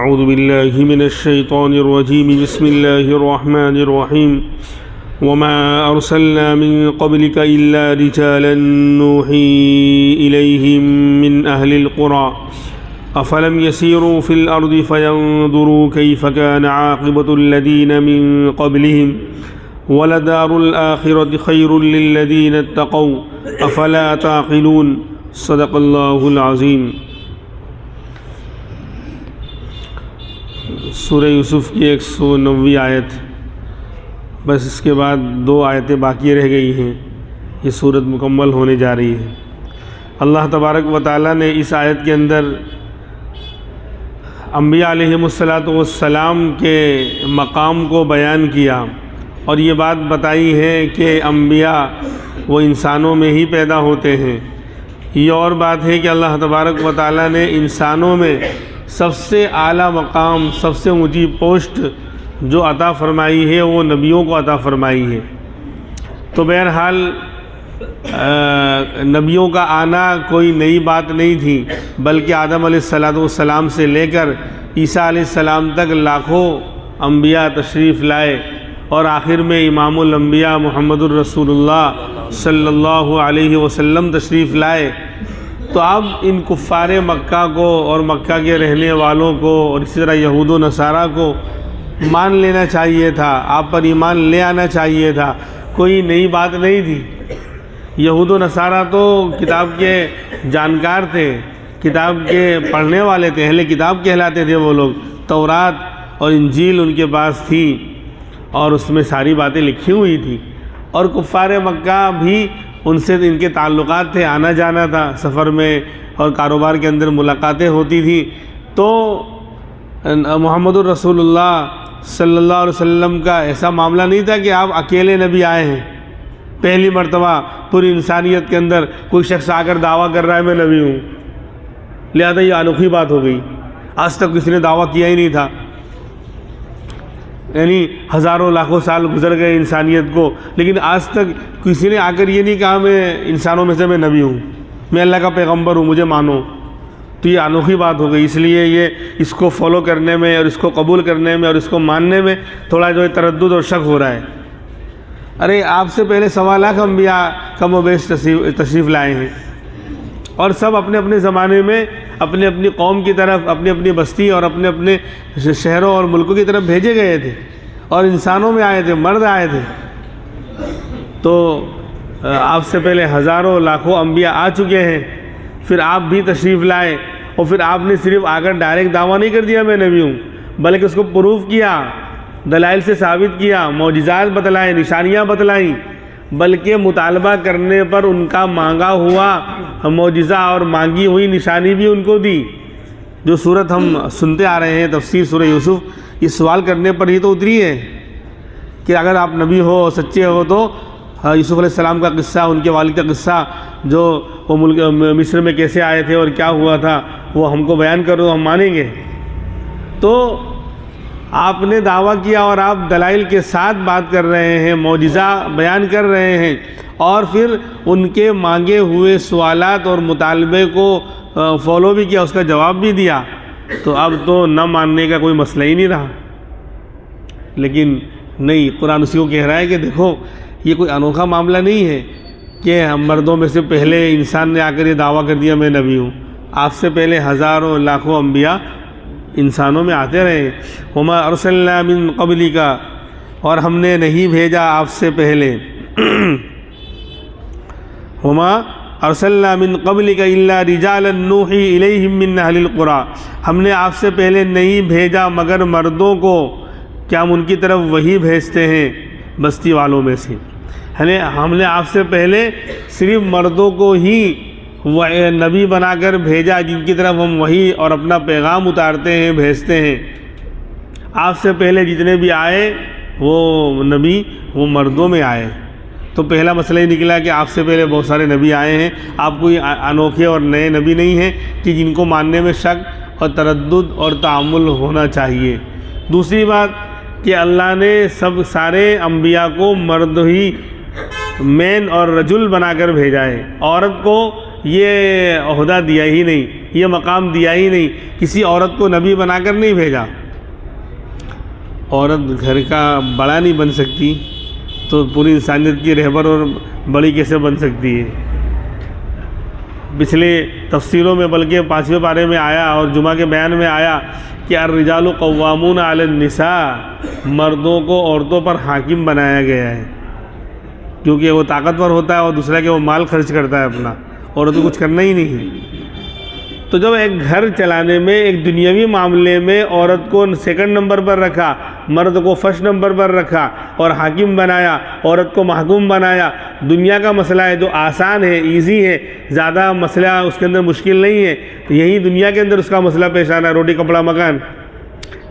أعوذ بالله من الشيطان الرجيم بسم الله الرحمن الرحيم وما أرسلنا من قبلك إلا رجالا نوحي إليهم من أهل القرى أفلم يسيروا في الأرض فينظروا كيف كان عاقبة الذين من قبلهم ولدار الآخرة خير للذين اتقوا أفلا تعقلون صدق الله العظيم۔ سورہ یوسف کی 190 آیت، بس اس کے بعد 2 آیتیں باقی رہ گئی ہیں، یہ صورت مکمل ہونے جا رہی ہے۔ اللہ تبارک و تعالیٰ نے اس آیت کے اندر انبیاء علیہم السلام کے مقام کو بیان کیا اور یہ بات بتائی ہے کہ انبیاء وہ انسانوں میں ہی پیدا ہوتے ہیں۔ یہ اور بات ہے کہ اللہ تبارک و تعالیٰ نے انسانوں میں سب سے اعلیٰ مقام، سب سے اونچی پوسٹ جو عطا فرمائی ہے وہ نبیوں کو عطا فرمائی ہے۔ تو بہرحال نبیوں کا آنا کوئی نئی بات نہیں تھی، بلکہ آدم علیہ السلام سے لے کر عیسیٰ علیہ السلام تک لاکھوں انبیاء تشریف لائے اور آخر میں امام الانبیاء محمد الرسول اللہ صلی اللہ علیہ وسلم تشریف لائے۔ تو اب ان کفار مکہ کو اور مکہ کے رہنے والوں کو اور اسی طرح یہود و نصارہ کو مان لینا چاہیے تھا، آپ پر ایمان لے آنا چاہیے تھا، کوئی نئی بات نہیں تھی۔ یہود و نصارہ تو کتاب کے جانکار تھے، کتاب کے پڑھنے والے تھے، اہل کتاب کہلاتے تھے وہ لوگ۔ تورات اور انجیل ان کے پاس تھی اور اس میں ساری باتیں لکھی ہوئی تھی، اور کفار مکہ بھی ان سے ان کے تعلقات تھے، آنا جانا تھا سفر میں اور کاروبار کے اندر ملاقاتیں ہوتی تھیں۔ تو محمد الرسول اللہ صلی اللہ علیہ وسلم کا ایسا معاملہ نہیں تھا کہ آپ اکیلے نبی آئے ہیں، پہلی مرتبہ پوری انسانیت کے اندر کوئی شخص آ کر دعویٰ کر رہا ہے میں نبی ہوں، لہذا یہ انوکھی بات ہو گئی۔ آج تک کسی نے دعویٰ کیا ہی نہیں تھا، یعنی ہزاروں لاکھوں سال گزر گئے انسانیت کو، لیکن آج تک کسی نے آ کر یہ نہیں کہا میں انسانوں میں سے میں نبی ہوں، میں اللہ کا پیغمبر ہوں، مجھے مانو۔ تو یہ انوکھی بات ہو گئی، اس لیے یہ اس کو فالو کرنے میں اور اس کو قبول کرنے میں اور اس کو ماننے میں تھوڑا جو ہے تردد اور شک ہو رہا ہے۔ ارے آپ سے پہلے 1.25 لاکھ انبیاء کم و بیش تشریف لائے ہیں، اور سب اپنے اپنے زمانے میں اپنی اپنی قوم کی طرف، اپنی اپنی بستی اور اپنے اپنے شہروں اور ملکوں کی طرف بھیجے گئے تھے، اور انسانوں میں آئے تھے، مرد آئے تھے۔ تو آپ سے پہلے ہزاروں لاکھوں انبیاء آ چکے ہیں، پھر آپ بھی تشریف لائے، اور پھر آپ نے صرف آ کر ڈائریکٹ دعویٰ نہیں کر دیا میں نبی ہوں، بلکہ اس کو پروف کیا، دلائل سے ثابت کیا، معجزات بتلائے، نشانیاں بتلائیں، بلکہ مطالبہ کرنے پر ان کا مانگا ہوا معجزہ اور مانگی ہوئی نشانی بھی ان کو دی۔ جو صورت ہم سنتے آ رہے ہیں تفسیر سورہ یوسف، اس سوال کرنے پر ہی تو اتری ہے کہ اگر آپ نبی ہو، سچے ہو، تو یوسف علیہ السلام کا قصہ، ان کے والد کا قصہ، جو وہ ملک مصر میں کیسے آئے تھے اور کیا ہوا تھا، وہ ہم کو بیان کرو، ہم مانیں گے۔ تو آپ نے دعویٰ کیا اور آپ دلائل کے ساتھ بات کر رہے ہیں، معجزہ بیان کر رہے ہیں، اور پھر ان کے مانگے ہوئے سوالات اور مطالبے کو فالو بھی کیا، اس کا جواب بھی دیا، تو اب تو نہ ماننے کا کوئی مسئلہ ہی نہیں رہا۔ لیکن نہیں، قرآن اسی کو کہہ رہا ہے کہ دیکھو یہ کوئی انوکھا معاملہ نہیں ہے کہ ہم مردوں میں سے پہلے انسان نے آ کر یہ دعویٰ کر دیا میں نبی ہوں، آپ سے پہلے ہزاروں لاکھوں انبیاء انسانوں میں آتے رہے۔ وما ارسلنا من قبلک، اور ہم نے نہیں بھیجا آپ سے پہلے، وما ارسلنا من قبلک الا رجالا نوحی الیہم من اہل القرى، ہم نے آپ سے پہلے نہیں بھیجا مگر مردوں کو، کیا ہم ان کی طرف وہی بھیجتے ہیں بستی والوں میں سے، یعنی ہم نے آپ سے پہلے صرف مردوں کو ہی نبی بنا کر بھیجا، جن کی طرف ہم وہی اور اپنا پیغام اتارتے ہیں، بھیجتے ہیں۔ آپ سے پہلے جتنے بھی آئے وہ نبی وہ مردوں میں آئے، تو پہلا مسئلہ یہ نکلا کہ آپ سے پہلے بہت سارے نبی آئے ہیں، آپ کوئی انوکھے اور نئے نبی نہیں ہیں کہ جن کو ماننے میں شک اور تردد اور تعامل ہونا چاہیے۔ دوسری بات کہ اللہ نے سارے انبیاء کو مرد ہی مین اور رجل بنا کر بھیجا ہے، عورت کو یہ عہدہ دیا ہی نہیں، یہ مقام دیا ہی نہیں، کسی عورت کو نبی بنا کر نہیں بھیجا۔ عورت گھر کا بڑا نہیں بن سکتی تو پوری انسانیت کی رہبر اور بڑی کیسے بن سکتی ہے؟ پچھلے تفسیروں میں بلکہ 5ویں پارے میں آیا اور جمعہ کے بیان میں آیا کہ الرجال قوامون علی النساء، مردوں کو عورتوں پر حاکم بنایا گیا ہے، کیونکہ وہ طاقتور ہوتا ہے اور دوسرا کہ وہ مال خرچ کرتا ہے اپنا، عورت کو کچھ کرنا ہی نہیں ہے۔ تو جب ایک گھر چلانے میں، ایک دنیاوی معاملے میں عورت کو سیکنڈ نمبر پر رکھا، مرد کو فرسٹ نمبر پر رکھا اور حاکم بنایا، عورت کو محکوم بنایا، دنیا کا مسئلہ ہے جو آسان ہے، ایزی ہے، زیادہ مسئلہ اس کے اندر مشکل نہیں ہے، یہی دنیا کے اندر اس کا مسئلہ پیش آنا ہے، روٹی کپڑا مکان۔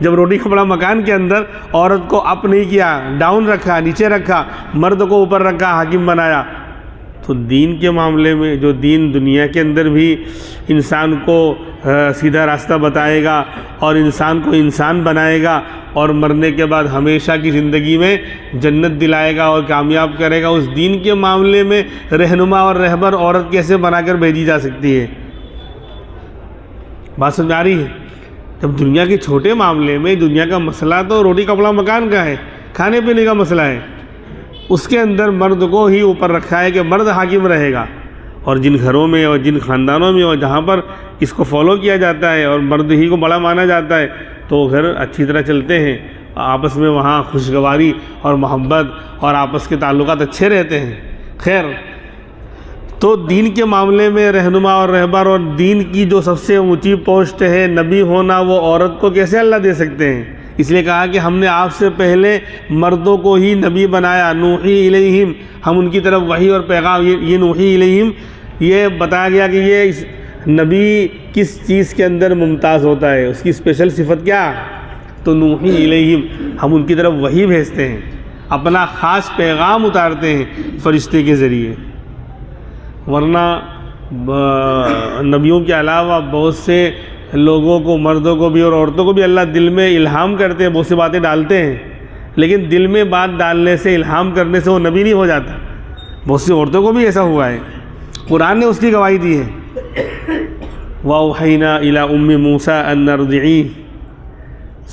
جب روٹی کپڑا مکان کے اندر عورت کو اپ نہیں کیا، ڈاؤن رکھا، نیچے رکھا، مرد کو اوپر رکھا، حاکم بنایا، تو دین کے معاملے میں جو دین دنیا کے اندر بھی انسان کو سیدھا راستہ بتائے گا اور انسان کو انسان بنائے گا اور مرنے کے بعد ہمیشہ کی زندگی میں جنت دلائے گا اور کامیاب کرے گا، اس دین کے معاملے میں رہنما اور رہبر عورت کیسے بنا کر بھیجی جا سکتی ہے؟ بات سمجھ آ رہی ہے؟ جب دنیا کے چھوٹے معاملے میں، دنیا کا مسئلہ تو روٹی کپڑا مکان کا ہے، کھانے پینے کا مسئلہ ہے، اس کے اندر مرد کو ہی اوپر رکھا ہے کہ مرد حاکم رہے گا، اور جن گھروں میں اور جن خاندانوں میں اور جہاں پر اس کو فالو کیا جاتا ہے اور مرد ہی کو بڑا مانا جاتا ہے تو وہ گھر اچھی طرح چلتے ہیں، آپس میں وہاں خوشگواری اور محبت اور آپس کے تعلقات اچھے رہتے ہیں۔ خیر، تو دین کے معاملے میں رہنما اور رہبر اور دین کی جو سب سے اونچی پوسٹ ہے نبی ہونا، وہ عورت کو کیسے اللہ دے سکتے ہیں؟ اس لیے کہا کہ ہم نے آپ سے پہلے مردوں کو ہی نبی بنایا، نوحی الیہم، ہم ان کی طرف وحی اور پیغام، یہ نوحی الیہم، یہ بتایا گیا کہ یہ نبی کس چیز کے اندر ممتاز ہوتا ہے، اس کی اسپیشل صفت کیا؟ تو نوحی الیہم، ہم ان کی طرف وحی بھیجتے ہیں، اپنا خاص پیغام اتارتے ہیں فرشتے کے ذریعے۔ ورنہ نبیوں کے علاوہ بہت سے لوگوں کو، مردوں کو بھی اور عورتوں کو بھی اللہ دل میں الہام کرتے ہیں، بہت سی باتیں ڈالتے ہیں، لیکن دل میں بات ڈالنے سے، الہام کرنے سے وہ نبی نہیں ہو جاتا۔ بہت سی عورتوں کو بھی ایسا ہوا ہے، قرآن نے اس کی گواہی دی ہے۔ وَأَوْحَيْنَا إِلَىٰ أُمِّ مُوسَىٰ أَن أَرْضِعِيهِ،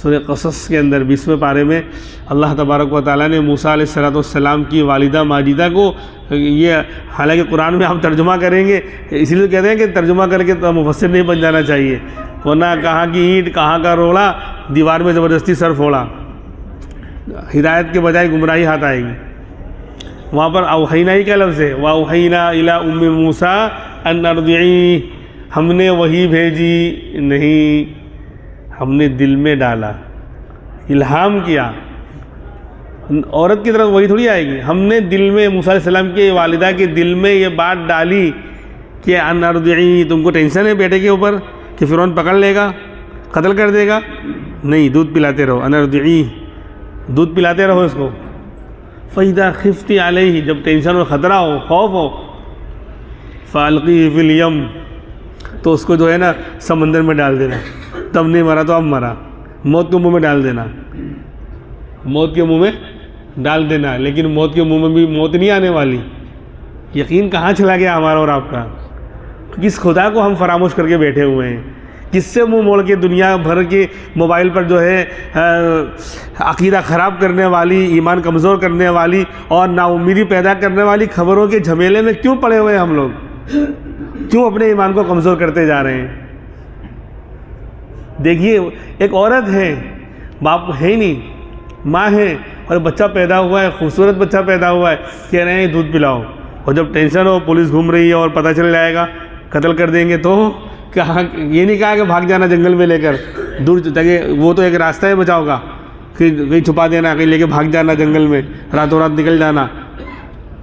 سورہ قصص کے اندر 20ویں پارے میں اللہ تبارک و تعالیٰ نے موسیٰ علیہ السلام کی والدہ ماجدہ کو، یہ حالانکہ قرآن میں ہم ترجمہ کریں گے، اس لیے کہتے ہیں کہ ترجمہ کر کے تو مفسر نہیں بن جانا چاہیے، ورنہ کہاں کی اینٹ کہاں کا روڑا، دیوار میں زبردستی سر پھوڑا، ہدایت کے بجائے گمراہی ہاتھ آئے گی۔ وہاں پر اوحینا ہی کا لفظ ہے، وَأَوْحَيْنَا إِلَىٰ أُمِّ مُوسَىٰ أَنْ أَرْضِعِيهِ، ہم نے وہی بھیجی نہیں، ہم نے دل میں ڈالا، الہام کیا۔ عورت کی طرف وہی تھوڑی آئے گی، ہم نے دل میں، موسیٰ علیہ السلام کے والدہ کے دل میں یہ بات ڈالی کہ ان ارضعی، تم کو ٹینشن ہے بیٹے کے اوپر کہ فرعون پکڑ لے گا، قتل کر دے گا، نہیں، دودھ پلاتے رہو، ان ارضعی، دودھ پلاتے رہو اس کو۔ فَإِذَا خِفْتِ عَلَيْهِ، جب ٹینشن اور خطرہ ہو، خوف ہو، فَأَلْقِيهِ فِي الْيَمِّ، تو اس کو جو ہے نا سمندر میں ڈال دینا، تب نہیں مرا تو اب مرا، موت کے منہ میں ڈال دینا، موت کے منہ میں ڈال دینا، لیکن موت کے منہ میں بھی موت نہیں آنے والی۔ یقین کہاں چلا گیا ہمارا اور آپ کا؟ کس خدا کو ہم فراموش کر کے بیٹھے ہوئے ہیں؟ کس سے منہ موڑ کے دنیا بھر کے موبائل پر جو ہے عقیدہ خراب کرنے والی، ایمان کمزور کرنے والی اور نا امیدی پیدا کرنے والی خبروں کے جھمیلے میں کیوں پڑے ہوئے ہیں ہم لوگ؟ کیوں اپنے ایمان کو کمزور کرتے جا رہے ہیں؟ دیکھیے، ایک عورت ہے، باپ ہے ہی نہیں، ماں ہے اور بچہ پیدا ہوا ہے، خوبصورت بچہ پیدا ہوا ہے، کہہ رہے ہیں دودھ پلاؤ، اور جب ٹینشن ہو، پولیس گھوم رہی ہے اور پتہ چل جائے گا، قتل کر دیں گے، تو کہاں، یہ نہیں کہا کہ بھاگ جانا جنگل میں لے کر دور، تاکہ وہ تو ایک راستہ ہے بچاؤ کا، کہیں چھپا دینا، کہیں لے کے بھاگ جانا جنگل میں، راتوں رات نکل جانا۔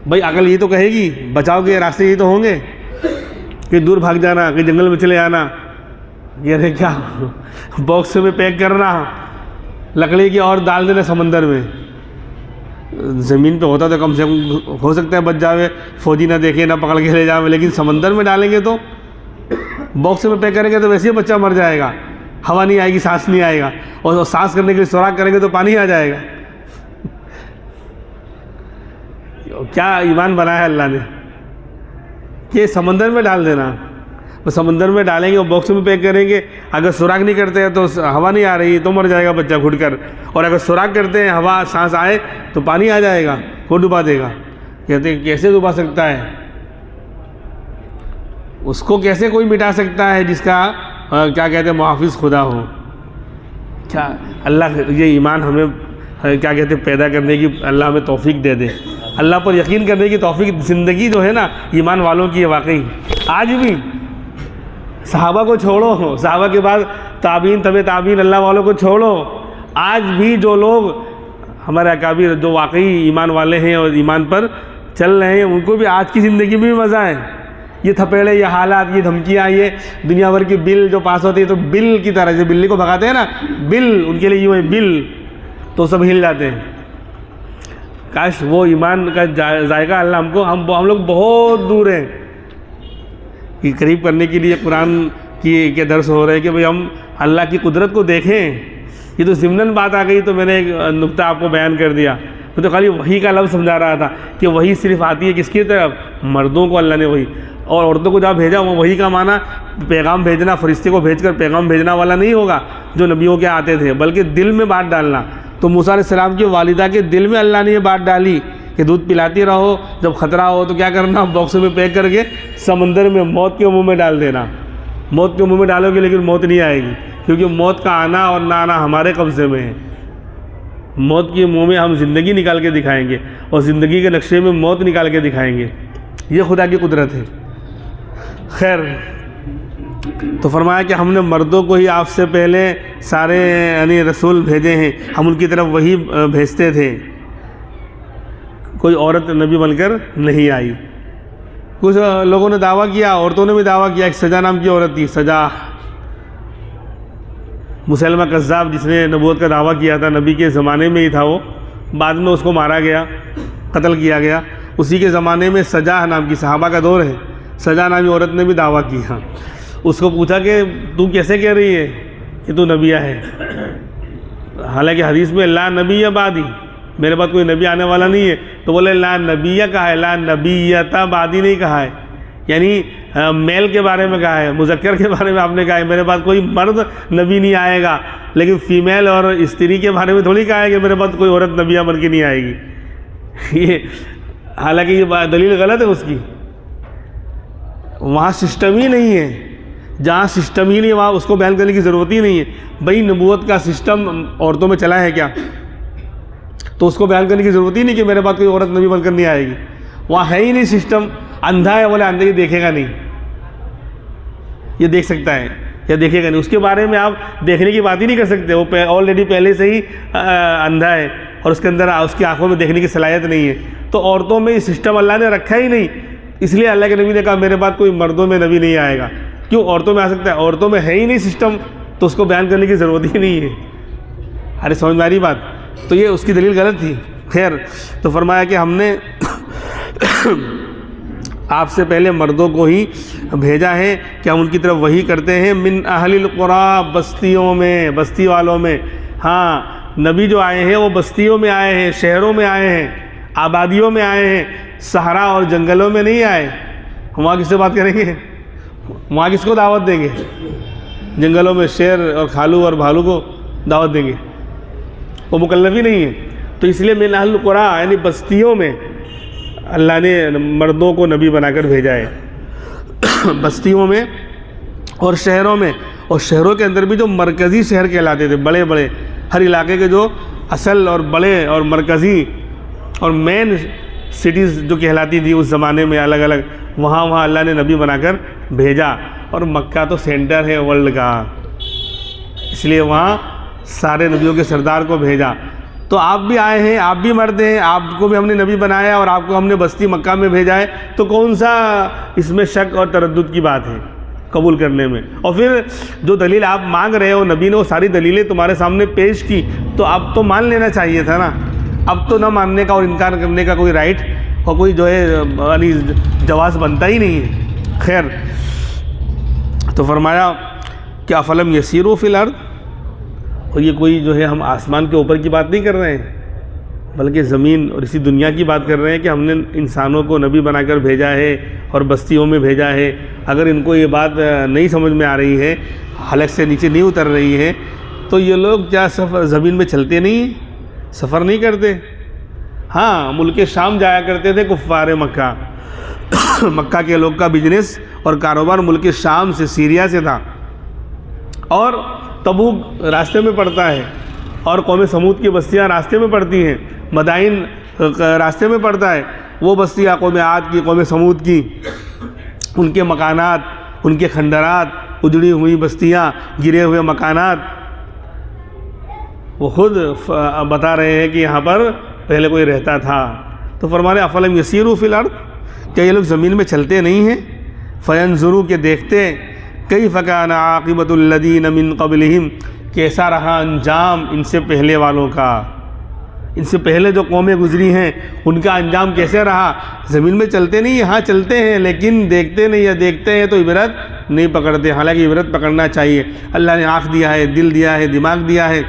بھائی عقل یہ تو کہے گی بچاؤ کے راستے یہ تو ہوں گے کہ دور بھاگ جانا، کہ جنگل میں چلے آنا، یہ رہے کیا باکس میں پیک کرنا لکڑی کی اور ڈال دینا سمندر میں۔ زمین پہ ہوتا تو کم سے کم ہو سکتا ہے بچ جاوے، فوجی نہ دیکھے، نہ پکڑ کے لے جاوے، لیکن سمندر میں ڈالیں گے تو باکس میں پیک کریں گے تو ویسے ہی بچہ مر جائے گا، ہوا نہیں آئے گی، سانس نہیں آئے گا، اور سانس کرنے کے لیے سوراخ کریں گے تو پانی آ جائے گا۔ کیا ایمان بنایا ہے اللہ نے کہ سمندر میں ڈال دینا، وہ سمندر میں ڈالیں گے، وہ باکس میں پیک کریں گے، اگر سوراخ نہیں کرتے ہیں تو ہوا نہیں آ رہی تو مر جائے گا بچہ گھٹ کر، اور اگر سوراخ کرتے ہیں ہوا سانس آئے تو پانی آ جائے گا، وہ ڈبا دے گا۔ کہتے ہیں کیسے ڈبا سکتا ہے؟ اس کو کیسے کوئی مٹا سکتا ہے جس کا کیا کہتے ہیں محافظ خدا ہو؟ کیا اللہ یہ ایمان ہمیں کیا کہتے ہیں پیدا کرنے کی اللہ ہمیں توفیق دے دے، اللہ پر یقین کرنے کی توفیق۔ زندگی جو ہے نا ایمان والوں کی ہے واقعی۔ آج بھی صحابہ کو چھوڑو، صحابہ کے بعد تابعین، طب تابعین، اللہ والوں کو چھوڑو، آج بھی جو لوگ ہمارے اکابر جو واقعی ایمان والے ہیں اور ایمان پر چل رہے ہیں، ان کو بھی آج کی زندگی میں بھی مزہ ہے۔ یہ تھپیڑے، یہ حالات، یہ دھمکیاں، یہ دنیا بھر کی بل جو پاس ہوتی ہے تو بل کی طرح سے بلی کو بھگاتے ہیں نا، بل ان کے لیے یوں ہے بل، تو سب ہل جاتے ہیں۔ کاش وہ ایمان کا ذائقہ اللہ ہم لوگ بہت دور ہیں کہ قریب کرنے کے لیے قرآن کے درس ہو رہے ہیں کہ بھئی ہم اللہ کی قدرت کو دیکھیں۔ یہ تو ضمناً بات آ گئی تو میں نے ایک نقطہ آپ کو بیان کر دیا۔ میں تو خالی وحی کا لفظ سمجھا رہا تھا کہ وحی صرف آتی ہے کس کی طرف؟ مردوں کو اللہ نے وحی، اور عورتوں کو جہاں بھیجا وہ وحی کا معنی پیغام بھیجنا، فرشتے کو بھیج کر پیغام بھیجنا والا نہیں ہوگا جو نبیوں کے آتے تھے، بلکہ دل میں بات ڈالنا۔ تو موسیٰ علیہ السلام کی والدہ کے دل میں اللہ نے یہ بات ڈالی کہ دودھ پلاتی رہو، جب خطرہ ہو تو کیا کرنا، باکس میں پیک کر کے سمندر میں موت کے منہ میں ڈال دینا۔ موت کے منہ میں ڈالو گے لیکن موت نہیں آئے گی، کیونکہ موت کا آنا اور نہ آنا ہمارے قبضے میں ہے۔ موت کے منہ میں ہم زندگی نکال کے دکھائیں گے، اور زندگی کے نقشے میں موت نکال کے دکھائیں گے۔ یہ خدا کی قدرت ہے۔ خیر، تو فرمایا کہ ہم نے مردوں کو ہی آپ سے پہلے سارے یعنی رسول بھیجے ہیں، ہم ان کی طرف وہی بھیجتے تھے، کوئی عورت نبی بن کر نہیں آئی۔ کچھ لوگوں نے دعویٰ کیا، عورتوں نے بھی دعویٰ کیا، ایک سجا نام کی عورت تھی، سجا، مسلمہ کذاب جس نے نبوت کا دعویٰ کیا تھا، نبی کے زمانے میں ہی تھا وہ، بعد میں اس کو مارا گیا، قتل کیا گیا۔ اسی کے زمانے میں سجا نام کی، صحابہ کا دور ہے، سجا نامی عورت نے بھی دعویٰ کیا۔ اس کو پوچھا کہ تو کیسے کہہ رہی ہے کہ تو نبیہ ہے، حالانکہ حدیث میں لا نبی بعدی، میرے بعد کوئی نبی آنے والا نہیں ہے، تو بولے لا نبیہ کہا ہے، لا نبیۃ بعدی نہیں کہا ہے، یعنی میل کے بارے میں کہا ہے، مذکر کے بارے میں آپ نے کہا ہے میرے بعد کوئی مرد نبی نہیں آئے گا، لیکن فیمیل اور استری کے بارے میں تھوڑی کہا ہے کہ میرے بعد کوئی عورت نبیہ بن کے نہیں آئے گی۔ یہ حالانکہ یہ دلیل غلط ہے اس کی، وہاں سسٹم ہی نہیں ہے، جہاں سسٹم ہی نہیں وہاں اس کو بیان کرنے کی ضرورت ہی نہیں ہے۔ بھئی نبوت کا سسٹم عورتوں میں چلا ہے کیا؟ تو اس کو بیان کرنے کی ضرورت ہی نہیں کہ میرے بعد کوئی عورت نبی بن کر نہیں آئے گی، وہاں ہے ہی نہیں سسٹم۔ اندھا ہے بولے اندھے دیکھے گا نہیں، یہ دیکھ سکتا ہے یا دیکھے گا نہیں، اس کے بارے میں آپ دیکھنے کی بات ہی نہیں کر سکتے، وہ آلریڈی پہلے سے ہی اندھا ہے اور اس کے اندر اس کی آنکھوں میں دیکھنے کی صلاحیت نہیں ہے۔ تو عورتوں میں یہ سسٹم اللہ نے رکھا ہی نہیں، اس لیے اللہ کے نبی نے کہا میرے بعد کوئی مردوں میں نبی نہیں آئے گا۔ کیوں عورتوں میں آ سکتا ہے؟ عورتوں میں ہے ہی نہیں سسٹم، تو اس کو بیان کرنے کی ضرورت ہی نہیں ہے۔ ارے سمجھ میں آ رہی بات؟ تو یہ اس کی دلیل غلط تھی۔ خیر، تو فرمایا کہ ہم نے آپ سے پہلے مردوں کو ہی بھیجا ہے کہ ہم ان کی طرف وحی کرتے ہیں، من اہل القریٰ، بستیوں میں، بستی والوں میں۔ ہاں، نبی جو آئے ہیں وہ بستیوں میں آئے ہیں، شہروں میں آئے ہیں، آبادیوں میں آئے ہیں، صحرا اور جنگلوں میں نہیں آئے۔ وہاں کس سے بات کریں گے؟ وہاں کس کو دعوت دیں گے؟ جنگلوں میں شیر اور کھالو اور بھالو کو دعوت دیں گے؟ وہ مکلف ہی نہیں ہے۔ تو اس لیے من اہل القریٰ یعنی بستیوں میں اللہ نے مردوں کو نبی بنا کر بھیجا ہے، بستیوں میں اور شہروں میں۔ اور شہروں کے اندر بھی جو مرکزی شہر کہلاتے تھے، بڑے بڑے، ہر علاقے کے جو اصل اور بڑے اور مرکزی اور مین سٹیز جو کہلاتی تھی اس زمانے میں الگ الگ، وہاں اللہ نے نبی بنا کر بھیجا۔ اور مکہ تو سینٹر ہے ورلڈ کا، اس لیے وہاں سارے نبیوں کے سردار کو بھیجا۔ تو آپ بھی آئے ہیں، آپ بھی مرد ہیں، آپ کو بھی ہم نے نبی بنایا اور آپ کو ہم نے بستی مکہ میں بھیجا ہے، تو کون سا اس میں شک اور تردد کی بات ہے قبول کرنے میں؟ اور پھر جو دلیل آپ مانگ رہے ہو، نبی نے وہ ساری دلیلیں تمہارے سامنے پیش کی، تو اب تو مان لینا چاہیے تھا نا۔ اب تو نہ ماننے کا اور انکار کرنے کا کوئی رائٹ اور کوئی جو ہے یعنی جواز بنتا ہی نہیں ہے۔ خیر، تو فرمایا کہ افلم یسیروا فی الارض، اور یہ کوئی جو ہے ہم آسمان کے اوپر کی بات نہیں کر رہے ہیں، بلکہ زمین اور اسی دنیا کی بات کر رہے ہیں کہ ہم نے انسانوں کو نبی بنا کر بھیجا ہے اور بستیوں میں بھیجا ہے. اگر ان کو یہ بات نہیں سمجھ میں آ رہی ہے, حلق سے نیچے نہیں اتر رہی ہے, تو یہ لوگ کیا سفر زمین میں چلتے نہیں ہیں, سفر نہیں کرتے؟ ہاں, ملک شام جایا کرتے تھے کفار مکہ. مکہ کے لوگ کا بزنس اور کاروبار ملک شام سے, سیریا سے تھا, اور تبوک راستے میں پڑتا ہے, اور قوم سمود کی بستیاں راستے میں پڑتی ہیں, مدائن راستے میں پڑتا ہے. وہ بستیاں قوم عاد کی, قوم سمود کی, ان کے مکانات, ان کے کھنڈرات, اجڑی ہوئی بستیاں, گرے ہوئے مکانات, وہ خود بتا رہے ہیں کہ یہاں پر پہلے کوئی رہتا تھا. تو فرمانے افلم یسیروا فی الارض, کیا یہ لوگ زمین میں چلتے نہیں ہیں؟ فینظروا, کہ دیکھتے, کیف کان عاقبۃ الذین من قبلہم, کیسا رہا انجام ان سے پہلے والوں کا, ان سے پہلے جو قومیں گزری ہیں ان کا انجام کیسے رہا. زمین میں چلتے نہیں, ہاں چلتے ہیں لیکن دیکھتے نہیں, یا دیکھتے ہیں تو عبرت نہیں پکڑتے. حالانکہ عبرت پکڑنا چاہیے. اللہ نے آنکھ دیا ہے, دل دیا ہے, دماغ دیا ہے,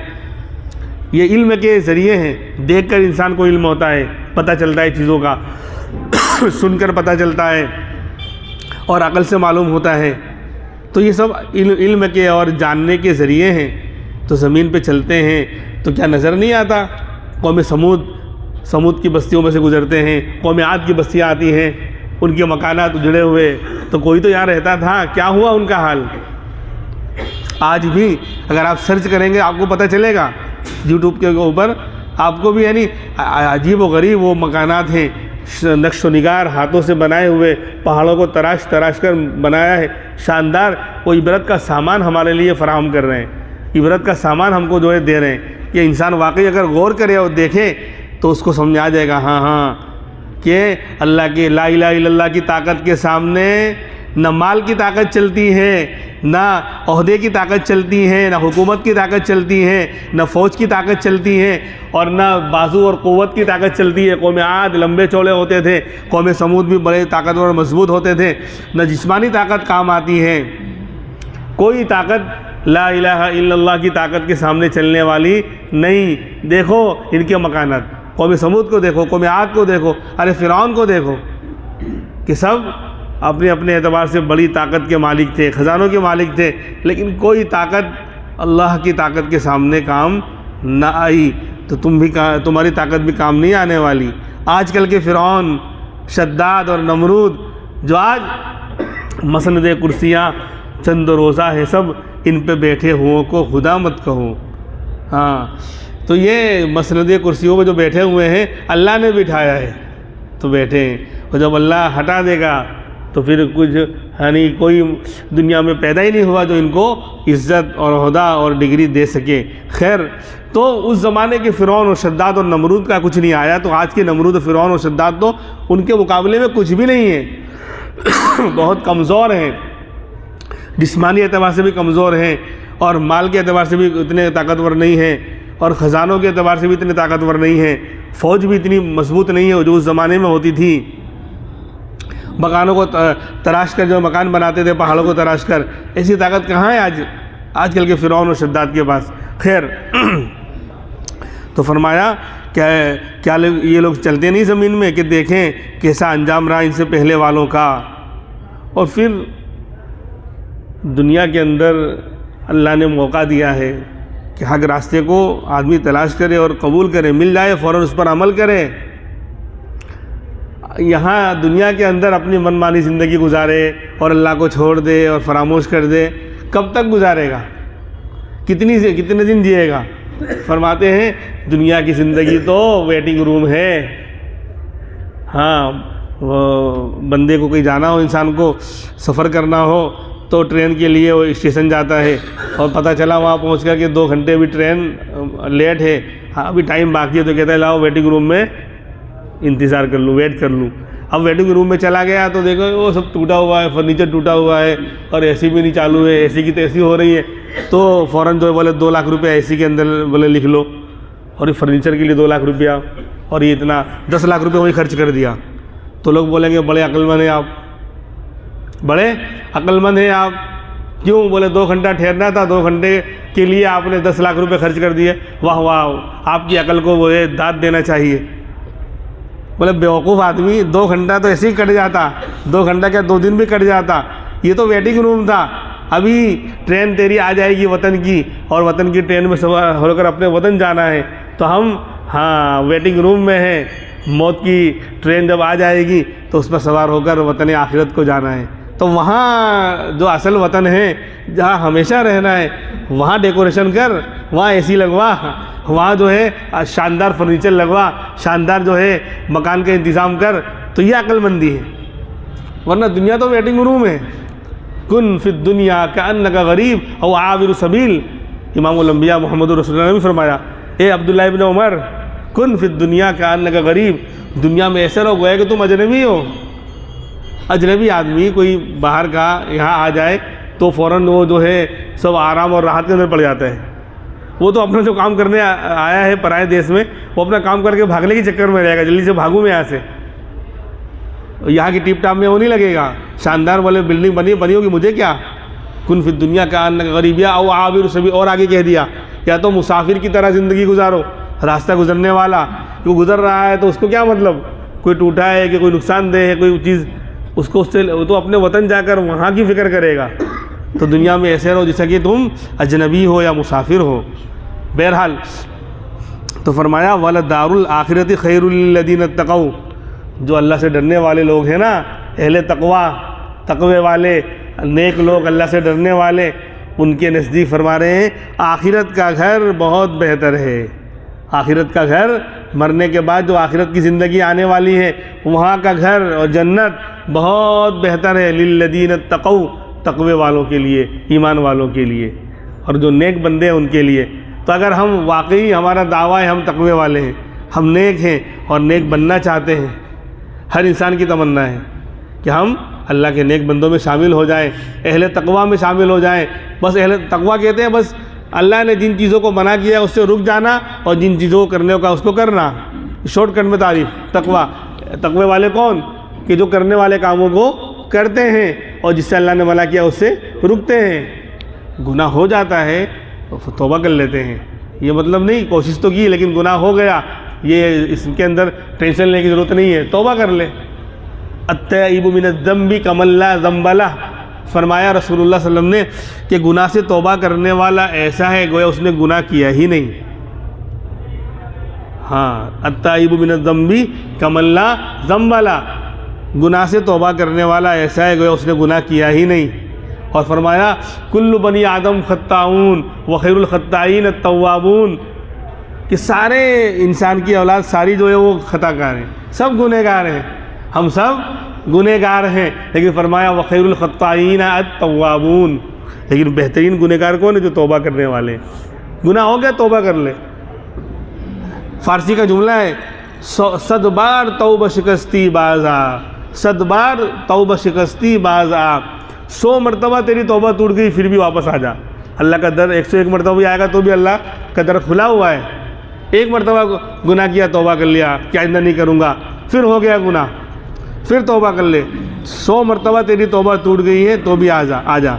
یہ علم کے ذریعے ہیں. دیکھ کر انسان کو علم ہوتا ہے, پتہ چلتا ہے چیزوں کا, سن کر پتہ چلتا ہے, اور عقل سے معلوم ہوتا ہے. تو یہ سب علم کے اور جاننے کے ذریعے ہیں. تو زمین پہ چلتے ہیں تو کیا نظر نہیں آتا؟ قوم سمود کی بستیوں میں سے گزرتے ہیں, قوم عاد کی بستیاں آتی ہیں, ان کے مکانات اجڑے ہوئے, تو کوئی تو یہاں رہتا تھا, کیا ہوا ان کا حال؟ آج بھی اگر آپ سرچ کریں گے آپ کو پتہ چلے گا, یوٹیوب کے اوپر آپ کو بھی, یعنی عجیب و غریب وہ مکانات ہیں, نقش و نگار ہاتھوں سے بنائے ہوئے, پہاڑوں کو تراش کر بنایا ہے, شاندار. وہ عبرت کا سامان ہمارے لیے فراہم کر رہے ہیں, عبرت کا سامان ہم کو جو ہے دے رہے ہیں, کہ انسان واقعی اگر غور کرے اور دیکھے تو اس کو سمجھ آ جائے گا, ہاں کہ اللہ کی لا الہ الا اللہ کی طاقت کے سامنے نہ مال کی طاقت چلتی ہے, نہ عہدے کی طاقت چلتی ہے, نہ حکومت کی طاقت چلتی ہے, نہ فوج کی طاقت چلتی ہے, اور نہ بازو اور قوت کی طاقت چلتی ہے. قوم عاد لمبے چوڑے ہوتے تھے, قوم سمود بھی بڑے طاقتور اور مضبوط ہوتے تھے. نہ جسمانی طاقت کام آتی ہے, کوئی طاقت لا الہ الا اللہ کی طاقت کے سامنے چلنے والی نہیں. دیکھو ان کے مکانات, قوم سمود کو دیکھو, قوم عاد کو دیکھو, ارے فرعون کو دیکھو, کہ سب اپنے اپنے اعتبار سے بڑی طاقت کے مالک تھے, خزانوں کے مالک تھے, لیکن کوئی طاقت اللہ کی طاقت کے سامنے کام نہ آئی. تو تمہاری طاقت بھی کام نہیں آنے والی. آج کل کے فرعون, شداد اور نمرود جو آج مسند کرسیاں چند روزہ ہے, سب ان پہ بیٹھے ہوں کو خدا مت کہو. ہاں, تو یہ مسند کرسیوں پہ جو بیٹھے ہوئے ہیں اللہ نے بٹھایا ہے تو بیٹھے ہیں, اور جب اللہ ہٹا دے گا تو پھر کچھ, یعنی کوئی دنیا میں پیدا ہی نہیں ہوا جو ان کو عزت اور عہدہ اور ڈگری دے سکے. خیر, تو اس زمانے کے فرعون اور شداد اور نمرود کا کچھ نہیں آیا, تو آج کے نمرود اور فرعون اور شداد تو ان کے مقابلے میں کچھ بھی نہیں ہیں. بہت کمزور ہیں, جسمانی اعتبار سے بھی کمزور ہیں, اور مال کے اعتبار سے بھی اتنے طاقتور نہیں ہیں, اور خزانوں کے اعتبار سے بھی اتنے طاقتور نہیں ہیں. فوج بھی اتنی مضبوط نہیں ہے جو اس زمانے میں ہوتی تھی. مکانوں کو تراش کر جو مکان بناتے تھے, پہاڑوں کو تراش کر, ایسی طاقت کہاں ہے آج کل کے فرعون اور شداد کے پاس. خیر, تو فرمایا کیا یہ لوگ چلتے نہیں زمین میں کہ دیکھیں کیسا انجام رہا ان سے پہلے والوں کا. اور پھر دنیا کے اندر اللہ نے موقع دیا ہے کہ حق راستے کو آدمی تلاش کرے اور قبول کرے, مل جائے فوراً اس پر عمل کرے. یہاں دنیا کے اندر اپنی منمانی زندگی گزارے اور اللہ کو چھوڑ دے اور فراموش کر دے, کب تک گزارے گا؟ کتنے دن جیے گا؟ فرماتے ہیں دنیا کی زندگی تو ویٹنگ روم ہے. ہاں, بندے کو کہیں جانا ہو, انسان کو سفر کرنا ہو تو ٹرین کے لیے وہ اسٹیشن جاتا ہے, اور پتہ چلا وہاں پہنچ کر کہ 2 گھنٹے بھی ٹرین لیٹ ہے, ہاں ابھی ٹائم باقی ہے, تو کہتا ہے لاؤ ویٹنگ روم میں انتظار کر لوں, ویٹ کر لوں. اب ویٹنگ روم میں چلا گیا تو دیکھو وہ سب ٹوٹا ہوا ہے, فرنیچر ٹوٹا ہوا ہے, اور اے سی بھی نہیں چالو ہے, اے سی کی تو ایسی ہو رہی ہے, تو فوراً جو بولے 2 لاکھ روپے اے سی کے اندر بولے لکھ لو, اور یہ فرنیچر کے لیے 2 لاکھ روپیہ, اور یہ اتنا 10 لاکھ روپے وہی خرچ کر دیا. تو لوگ بولیں گے بڑے عقل مند ہیں آپ, بڑے عقل مند ہیں آپ. کیوں؟ بولے 2 گھنٹہ ٹھہرنا تھا, 2 گھنٹے کے لیے آپ نے 10 لاکھ روپے خرچ کر دیے، واہ واہ، آپ کی عقل کو وہ داد دینا چاہیے۔ بولے بیوقوف آدمی، 2 گھنٹہ تو ایسے ہی کٹ جاتا، 2 گھنٹہ کیا 2 دن بھی کٹ جاتا، یہ تو ویٹنگ روم تھا، ابھی ٹرین تیری آ جائے گی وطن کی، اور وطن کی ٹرین میں سوار ہو کر اپنے وطن جانا ہے، تو ہم ویٹنگ روم میں ہیں، موت کی ٹرین جب آ جائے گی تو اس پر سوار ہو کر وطن آخرت کو جانا ہے۔ تو وہاں جو اصل وطن ہے جہاں ہمیشہ رہنا ہے، وہاں ڈیکوریشن کر، وہاں اے سی لگوا، وہاں جو ہے شاندار فرنیچر لگوا، شاندار جو ہے مکان کا انتظام کر، تو یہ عقل مندی ہے۔ ورنہ دنیا تو ویٹنگ روم ہے۔ کن فی الدنیا کأنک غریب او عابر سبیل، امام الانبیاء محمد رسول اللہ نے بھی فرمایا، اے عبداللہ ابن عمر، کن فی الدنیا کأنک غریب، دنیا میں ایسے رہو گویا کہ تم اجنبی ہو۔ اجنبی آدمی کوئی باہر کا یہاں آ جائے تو فوراً وہ جو ہے سب آرام اور راحت کے اندر پڑ جاتا ہے، وہ تو اپنا جو کام کرنے آیا ہے پرائے دیش میں، وہ اپنا کام کر کے بھاگنے کے چکر میں رہے گا، جلدی سے بھاگوں میں یہاں سے، یہاں کی ٹیپ ٹاپ میں وہ نہیں لگے گا، شاندار والے بلڈنگ بنی ہوگی، مجھے کیا۔ کن فی الدنیا کأنک غریب یا او عابر سبیل، اور آگے کہہ دیا یا تو مسافر کی طرح زندگی گزارو، راستہ گزرنے والا جو گزر رہا ہے تو اس کو کیا مطلب، کوئی ٹوٹا ہے کہ کوئی نقصان دہ ہے کوئی چیز، اس کو اس سے وہ تو اپنے وطن جا کر وہاں کی فکر کرے گا۔ تو دنیا میں ایسے رہو جیسا کہ تم اجنبی ہو یا مسافر ہو۔ بہرحال تو فرمایا وَلَدَارُ الْآخِرَةِ خَيْرٌ لِلَّذِينَ اتَّقَوْا، جو اللہ سے ڈرنے والے لوگ ہیں نا، اہل تقوی والے، نیک لوگ، اللہ سے ڈرنے والے، ان کے نزدیک فرما رہے ہیں آخرت کا گھر بہت بہتر ہے۔ آخرت کا گھر، مرنے کے بعد جو آخرت کی زندگی آنے والی ہے، وہاں کا گھر اور جنت بہت بہتر ہے للذین اتقوا، تقوی والوں کے لیے، ایمان والوں کے لیے، اور جو نیک بندے ہیں ان کے لیے۔ تو اگر ہم واقعی، ہمارا دعویٰ ہے ہم تقوی والے ہیں، ہم نیک ہیں اور نیک بننا چاہتے ہیں، ہر انسان کی تمنا ہے کہ ہم اللہ کے نیک بندوں میں شامل ہو جائیں، اہل تقویٰ میں شامل ہو جائیں۔ بس اہل تقویٰ کہتے ہیں بس اللہ نے جن چیزوں کو منع کیا ہے اس سے رک جانا، اور جن چیزوں کو کرنے کا اس کو کرنا۔ شارٹ کٹ میں تعریف تقوی والے کون؟ کہ جو کرنے والے کاموں کو کرتے ہیں اور جس سے اللہ نے منع کیا اس سے رکتے ہیں۔ گناہ ہو جاتا ہے تو توبہ کر لیتے ہیں، یہ مطلب نہیں کوشش تو کی لیکن گناہ ہو گیا، یہ اس کے اندر ٹینشن لینے کی ضرورت نہیں ہے، توبہ کر لے۔ التائب من الذنب کمن لا ذنب لہ، فرمایا رسول اللہ صلی اللہ علیہ وسلم نے کہ گناہ سے توبہ کرنے والا ایسا ہے گویا اس نے گناہ کیا ہی نہیں۔ ہاں، التائب من الذنب کمن لا ذنب لہ، گناہ سے توبہ کرنے والا ایسا ہے گویا اس نے گناہ کیا ہی نہیں۔ اور فرمایا کل بنی آدم خطاؤن وخیر الخطائین التوابون، کہ سارے انسان کی اولاد ساری جو ہے وہ خطا کار ہیں، سب گنہ گار ہیں، ہم سب گنہ گار ہیں، لیکن فرمایا وخیر الخطائین التوابون، لیکن بہترین گنہ گار کون ہے؟ جو توبہ کرنے والے ہیں۔ گناہ ہو گیا توبہ کر لے۔ فارسی کا جملہ ہے 100 بار توبہ شکستی باز آ، 100 بار توبہ شکستی باز آ، 100 مرتبہ تیری توبہ ٹوٹ گئی پھر بھی واپس آ جا۔ اللہ کا در 101 مرتبہ بھی آئے گا تو بھی اللہ کا در کھلا ہوا ہے۔ ایک مرتبہ گناہ کیا توبہ کر لیا کہ آئندہ نہیں کروں گا، پھر ہو گیا گناہ، پھر توبہ کر لے۔ 100 مرتبہ تیری توبہ ٹوٹ گئی ہے تو بھی آ جا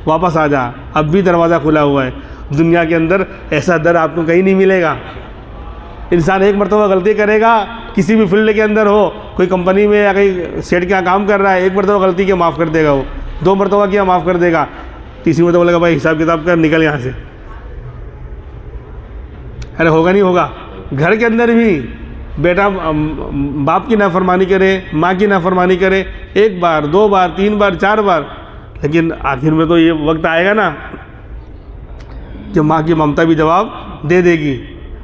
واپس آ جا، اب بھی دروازہ کھلا ہوا ہے۔ دنیا کے اندر ایسا در آپ کو کہیں نہیں ملے گا۔ انسان ایک مرتبہ غلطی کرے گا، کسی بھی فیلڈ کے اندر ہو، کوئی کمپنی میں یا کہیں سیٹ کا کام کر رہا ہے، ایک مرتبہ غلطی کیا معاف کر دے گا، وہ 2 مرتبہ کیا معاف کر دے گا، تیسری مرتبہ بولے گا بھائی حساب کتاب کر، نکل یہاں سے۔ ارے ہوگا نہیں ہوگا۔ گھر کے اندر بھی بیٹا باپ کی نافرمانی کرے، ماں کی نافرمانی کرے، 1 بار 2 بار 3 بار 4 بار، لیکن آخر میں تو یہ وقت آئے گا نا کہ ماں کی ممتا بھی جواب دے دے گی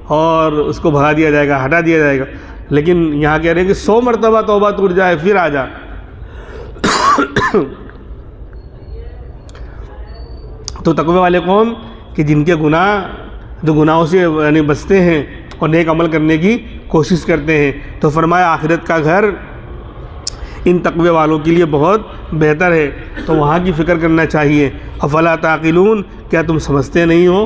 اور اس کو بھگا دیا جائے گا، ہٹا دیا جائے گا۔ لیکن یہاں کہہ رہے ہیں کہ 100 مرتبہ توبہ ٹوٹ جائے پھر آ جا۔ تو تقوی والے کون؟ کہ جن کے گناہ، جو گناہوں سے یعنی بچتے ہیں اور نیک عمل کرنے کی کوشش کرتے ہیں۔ تو فرمایا آخرت کا گھر ان تقوی والوں کے لیے بہت بہتر ہے، تو وہاں کی فکر کرنا چاہیے۔ افلا تعقلون، کیا تم سمجھتے نہیں ہو؟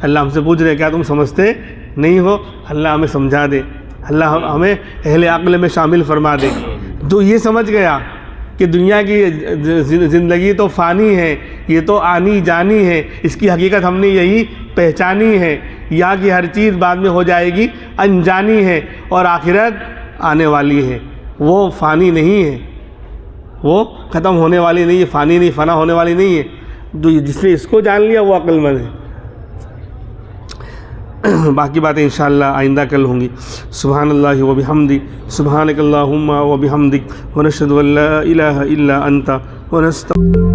اللہ ہم سے پوچھ رہے ہیں کیا تم سمجھتے نہیں ہو؟ اللہ ہمیں سمجھا دے، اللہ ہمیں اہل عقل میں شامل فرما دے۔ جو یہ سمجھ گیا کہ دنیا کی زندگی تو فانی ہے، یہ تو آنی جانی ہے، اس کی حقیقت ہم نے یہی پہچانی ہے، یہاں کی ہر چیز بعد میں ہو جائے گی، انجانی ہے، اور آخرت آنے والی ہے، وہ فانی نہیں ہے، وہ ختم ہونے والی نہیں ہے، فانی نہیں، فنا ہونے والی نہیں ہے۔ جس نے اس کو جان لیا وہ عقل مند ہے۔ باقی باتیں انشاءاللہ آئندہ کل ہوں گی۔ سبحان اللہ و بحمدہ، سبحانک اللہم و بحمدک، ونشہد ان لا الہ الا انت، ونستغفرک۔